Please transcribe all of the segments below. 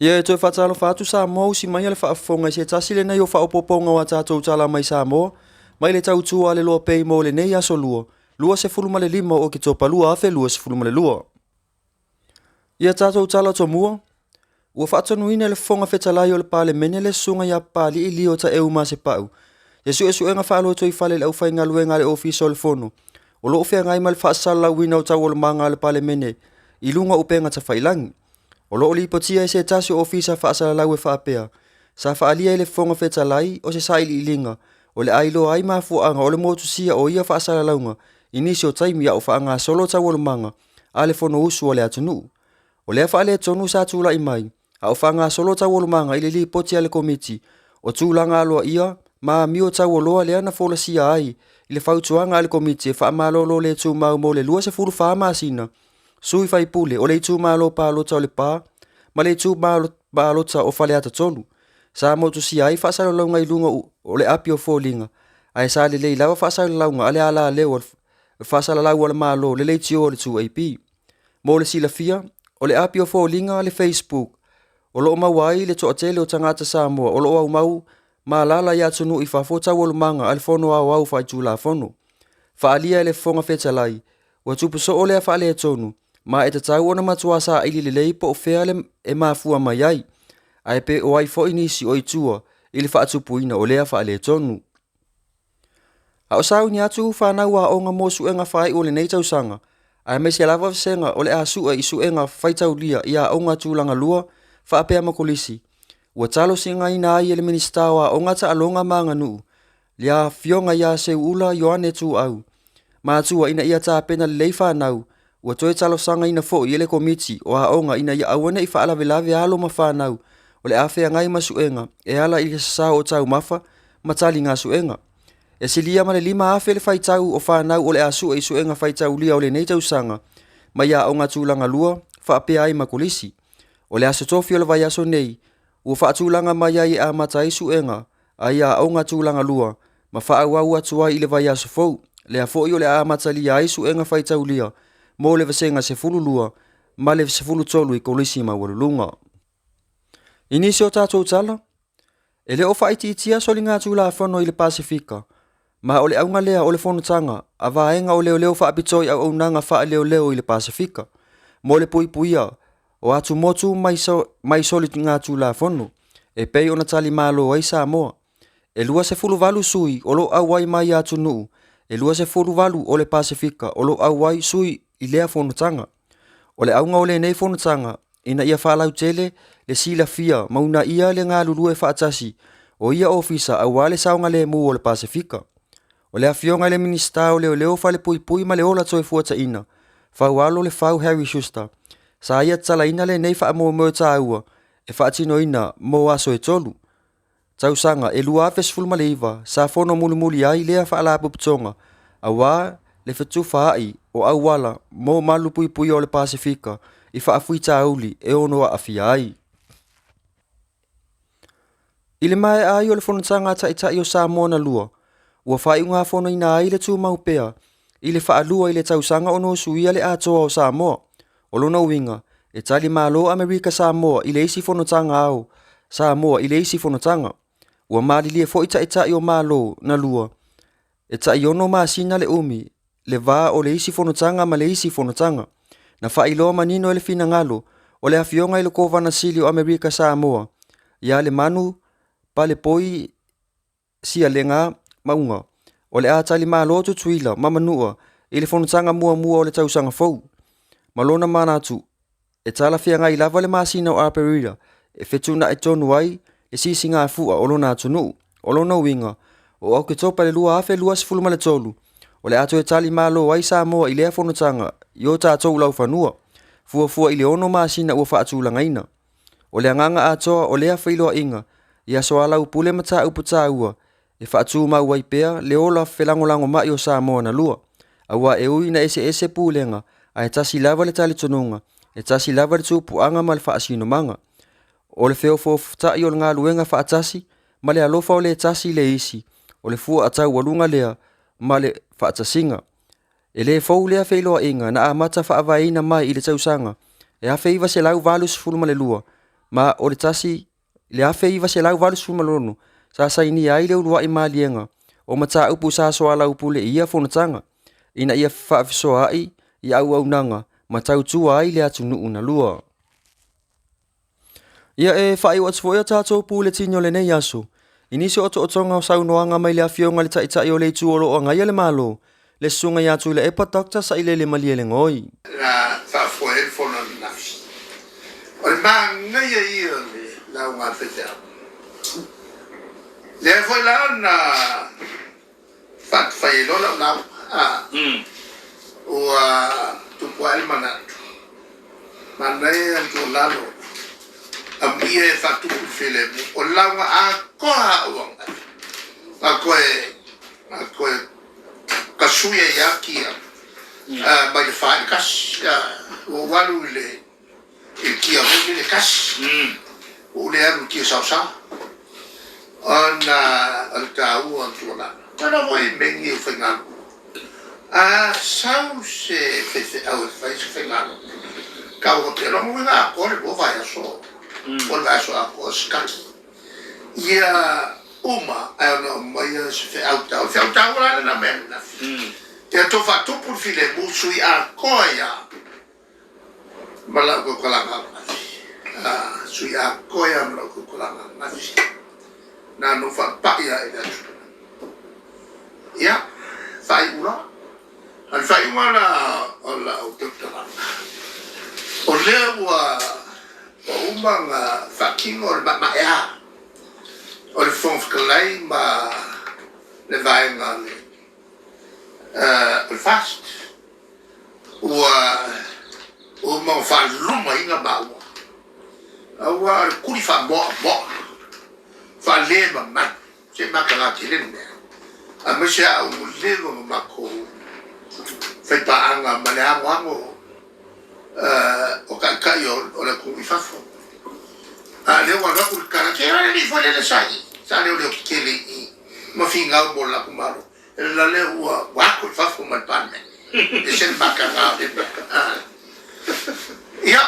Ia e toi whaatalo whaatu Samoa usi mai ale whaafonga i se tasi le nei o whaopoponga wa tātou tala mai Samoa. Mai le tau tua le loa pei mo le nei aso lua. Lua se fuluma le lima o ki tō palua afe lua se fuluma le lua. Ia tātou tala to mua. Ua whaatonu ina le fonga whetalai o le pāle mene le sunga ia pāli i li o ta eu ma se pau. Ia su e su enga whaalo toi whale le au whainga luenga le ofisa o le fono. O loo whea ngai ma le whaasala wina o tau o le manga le pāle mene. I lunga upenga ta whailangi. O loo li potia e se tasi o ofisa whaasala lau e whaapea. Sa whaalia le fonga whetalai o se saili i linga. O le ailo ai mafuanga o le motu sia o ia whaasala launga. Inisi o taimi au whaanga solo tau o le manga. A le fono usu o le atunu. O lea whaale tonu sa tūla i mai. Au whaanga solo tau o le manga i le li potia le komiti. O tūlanga aloa ia, ma mio tau o loa le ana fola sia ai. I le whautuanga ale komiti e whaamalolo le tū mau mo le lua se furu whaamasina. Sui fai pule o le tū malo pālota o le pā. Ma le tū pālota o whale ata tonu. Sa motu sia ai whaasalo launga i lunga o le api o fōlinga. Ai sa le lei lawa whaasalo launga ale ala leo whaasalo lau ala malo le tio o le tū AP. Mo le sila fia, o le api o fōlinga le Facebook. O loo mawai le toatele o tangata Samoa, o loo au mau, ma lala ia tunu i whafota o manga al fono au au whai tūla fono. Whaalia le fonga whetalai, ua tupu so o lea whaale tonu, ma e tatau ona matua sa ili le leipo o wheale e mafua mai ai. Ai pe o ai fo inisi o itua, ili whaatupu ina o lea whaale tonu. A o sau ni atu whanau a onga mo suenga whai o le neitau sanga, ai me se lava vsenga o le a sua i suenga whaitau lia i a onga tūlanga lua, whaapea makolisi. Ua talo singa ina ai ele ministawa o ngata alonga manga nuu. Lia fionga ia se ula yoane tu au. Mātua ina ia tā pena lei whanau. Ua toe talo sanga ina fo i ele komiti o a onga ina ia awane i whaalavelave alo ma whanau. O le awhea ngai masuenga e ala i le sasao o tau mafa matali ngā suenga. E silia ma le lima afe le whaitau o whanau o le asua i suenga whaitau lia o le neitau sanga. Ma ia o ngā tūlanga lua whaapea ai makolisi. O le aso tofi o le vai aso nei, ua whaatūlanga mai ai a matai suenga, ai a o ngā tūlanga lua, ma whaau atua i le vai aso fau, le a foi o le a matali ai suenga whaitau lia, mo le vasenga se fulu lua, ma le se fulu tolu i kolisi ma walulunga. Inisi o tātou tala, e le o whaiti itia soli ngā tūla whano i le Pasifika, ma o le aunga lea o le whanutanga, a vaenga o leo leo whaapitoi au au nanga wha leo leo i le Pasifika, mo le pui puia, o atu motu mai soli ngā tūla whanu, e pei ona tali malo ai Samoa. E lua se fulu valu sui o lo awai mai atu nuu, e lua se fulu valu o le Pasifika o lo awai sui i lea whanutanga. O le aunga o le nei whanutanga, ina ia whalau tele le sila fia mauna ia le ngā lulu e whaatasi, o ia ofisa au wale saunga le mu o le Pasifika. O le afionga le minista o leo leo whale pui pui ma le ola toi fuata ina, whaualo le whau Harry Schuster. Sa ia tala ina le nei wha mo ta ua, e whaatino ina mo aso e tolu. Tau sanga e lua afes fulma leiva, sa fono muli muli ai lea wha ala puputonga, a wā le whatu whaai o au wala mo malu pui pui o le Pasifika, i wha afui ta uli e ono a afia ai. I le mai ai o le whanutanga ta ita i o Samoa na lua, ua whai unga fono ina ai le tū maupea, i le wha alua i le tau sanga ono suia le atoa o Samoa. O lona winga, e tali malo Amerika Samoa i le isi whanutanga au, Samoa i le isi whanutanga. Ua maali lia fo ita i o malo na lua. E ta i ono maasina le umi, le vā o le isi whanutanga ma le isi whanutanga. Na whailoa manino e le fina ngalo, o le afionga i le kovana sili o Amerika Samoa. Ia le manu, pa le poi sia le ngā maunga. O le a tali malo tutuila, mamanua, i le whanutanga mua mua o le tausanga fau. Malona manatu, e tala fia ngai lava le masina o Aperira, e whetuna e tonu ai, e sisi ngā fua o lona atunu, o lona winga, o au ke topa le lua afe lua sifulu male tolu, o le ato e tali malo ai Samoa i lea whanutanga, i o tātou lau whanua, fua i le ono masina ua whaatula ngaina. O le anganga atoa o lea whailoa inga, i aso alau pule mata upata ua, e whaatu mau ai pea le ola whelangolango mai o Samoa na lua, aua e ui na ese pulenga, a e tasi lava le tali tonunga, e tasi lava le tupu anga ma le whaasino manga. O le feo fofta i o ngā luenga whaatasi, ma le alofa o le tasi le isi, o le fua atau walunga lea, ma le whaatasinga. E le fau lea whailoa inga na a mata whaavaina mai i le tausanga, e a whaiva se lau valus fulma le lua, Ma o le tasi le afe iwa se lau walu sumalonu sa saini ai le ulua i malienga o mata upu sa soa lau pule ia fonatanga ina ia whaafisoa ai i au nanga ma tautua ai le atu nuu na lua. Ia e whai o atfoia tātou pule tinyo le nei aso. Inisi o tonga o saunoanga mai le afionga le taitai o le tuolo o ngai le malo. Le sunga ia tu le epa dokta sa ile le malie le ngoi. Na whaafoa e whona ni nafsi. O le maa ngai e ia le lau ngā whetea. Le e whai lau na whai e lola lau. O tupua ele manatu. Manai an tu lalo. A mia e whatu while mu. O lau ngā a koha uanga. A koe kasuia i akia. Mai le whae kasi. O walu le kia hoi le kasi. O le aru kia sausau. Ana al ka ua an tu lalo. Tana hoi mengi o whaingano. A sau se whewhe au e whai se whaingano. Ka o te rongo i ngā kore o vai aso. O le aso a ko skaki. Ia uma ai ona mai se fe auta. O fe auta ora na mena. Te to fa to por file bu sui a koia. Mala ko kalanga. Sui a koia mala ko kalanga. Na no fa pa ia e atu. Ia fai ura. Al fai ura o la autoktona. O le o umanga fucking or ma ea o le fonf kalai ma le vai ngani o fast o ma fa luma inga ma o kuri fa mo fa le ma se ma kala kilin a me se o le ma ko fa pa anga ma le ango o kai o le kuri fafo. Le wanga kuri kara ke era li fole le sai. Sa le o kele i ma finga o bola kumaro. La le ua wako fafo ma panme. E sen makanga de. Ya.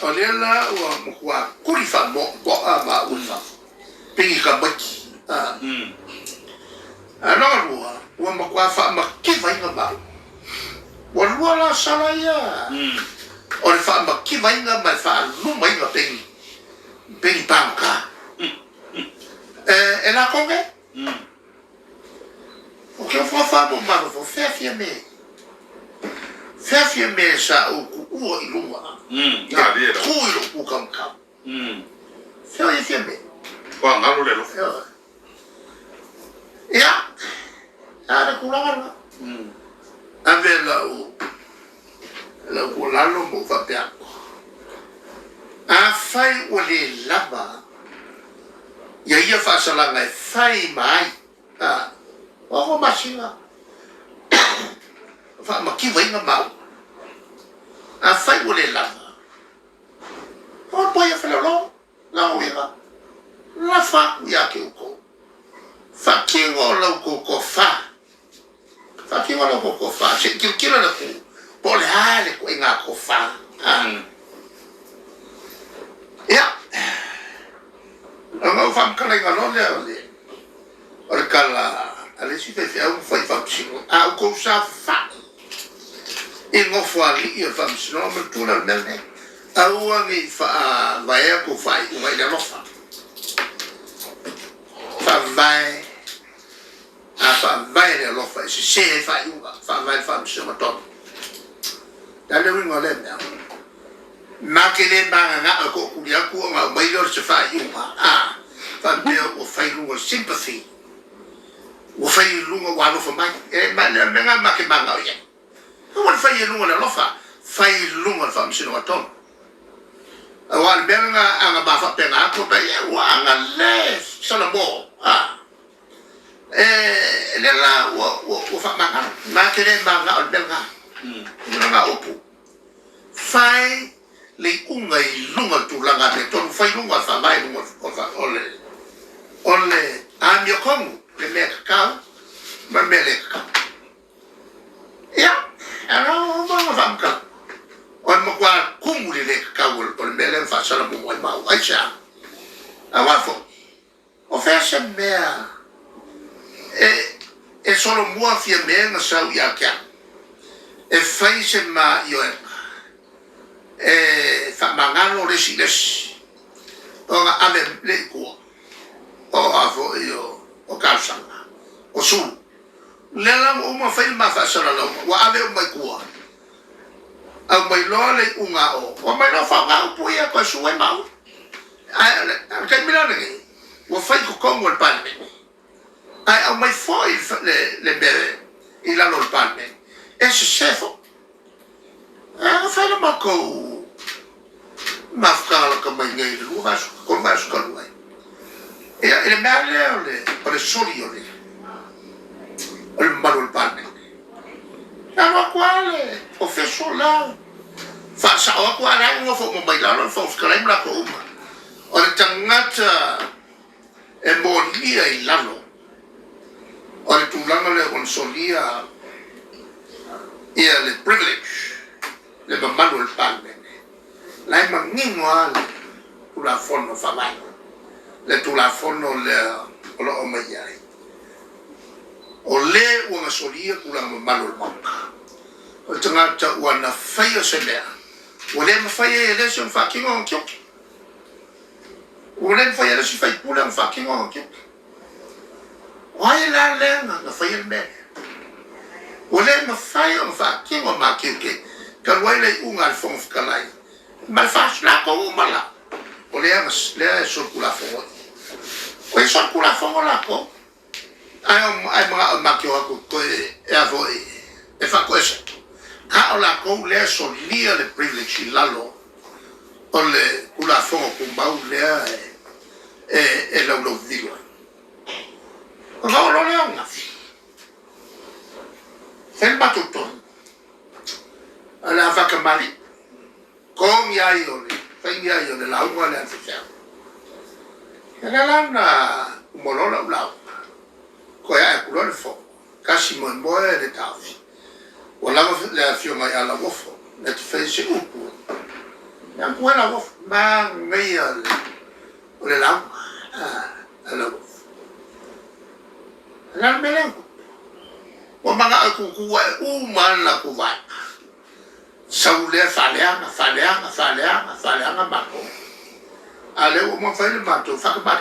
O le la o mwa kuri fa mo ma ufa. Pingi ka baki. No ua ma kwa fa ma kiva inga ba. Walua la salaya. O le wha ma ki mainga mai wha luma inga pengi panka. E la konge? O ke wha mo maro fo fia me. Fia me sa o ku ua i luma. Ku i lo ku kam kam. Fia me. Wā ngaro lelo. Ia. Ara kuranga. Ave la ulalo mo fa pia. A fai o le lava. Ya ia fa sala ngai fai mai. O masinga. Fa maki wenga mau. A fai o le lava. O poi fa lo. La uira. La fa ya ke ko. Fa kingo la ko fa. Fa kingo la ko fa. Se kila na ko. Pole hale ko inga ko fa. Ya. Ang fam kala ngalo le. O kala ale si fe au fa fam sino. A ko sa fa. Ingo fa li e fam sino me tula mele. Au ngi fa vai ko fa u vai le fa. Fa vai. A fa vai le lo fa se fa u fa vai fam sino ton. Dale ringo le mea. Ma ke le manga nga ko kulia ku nga mai lor se fa yuma. Fa me o fai lungo sympathy. O fai lungo wa lo fa mai. E ma le nga ma ke manga o ye. O fai lungo le lo fa. Fai lungo fa msino waton. Wa le nga anga ba fa pena ko ba ye wa nga le sala mo. Le la o fa manga. Ma ke le manga o belga. Nga opu. Fai le unga i lunga tu langa te tonu fai lunga fa mai lunga fa ole ami kongu le me kakao ma me le kakao ya ana ma fa mka on mo kwa kungu le kakao sala mo mau ai sa awafo o fese mea e solo mua fia mea na sau ia kia e fai se ma io e fa mangano lesi o nga ame le kua o afo io o kalsanga o su lelang uma fai ma fa sala lo wa ame o mai kua au mai lo le unga o mai lo fa nga puia ko su e mau kai milana ngi wa fai ko kongo el palme ai au mai foi le bere il la lo palme ese sefo fai la mako mafkala ka mai ngai lu vas ko mas ka lu ai ele male o le soli o le malo el palme ama quale o fesso la fa sa o quale ngo fo mo mai la lo fo skala mla ko uma o le tangata e molia i lalo o le tulanga le on solia ia le privilege le mamalo el palme la mangingo ale tu la fono fa mai le tu la fono le o lo o mai ai o le una solia kula mamalo el maka o tangata wana faia se mea o le mafaya e le son fa kingo kyo o le mafaya le si fai kula fa kingo kyo wai la le na faya me o le mafaya fa kingo ma kyo ka wai le unga al fong kalai mal fa la ko mala o le so kula fo o so kula fo la ko ai ma kyo ko e avo e fa ko esa a la ko le so lia le privilege lalo o le kula fo ko ba le e lo digo no lo le una fel batuto ala fa kamali con ya yo le fa ya yo le la ua le afisa la na molola la ko ya ku lo fo kasi mo le tafi wala le afio mai ala wofo le te se upu ya ku la wof ma ngai le la ala wof la melen o manga ku man la ku va sau le faleanga mako ale o mo fa le mato fa ka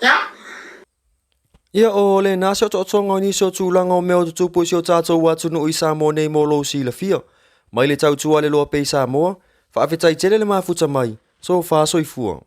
ya Ia o le nasa o tonga ni so tūlanga o meo tupu si o tātou watu no i Samoa nei mo lo si la fia. Mai le tautua le loa pei Samoa, whaafetai tele le mafuta mai, so wha soifua.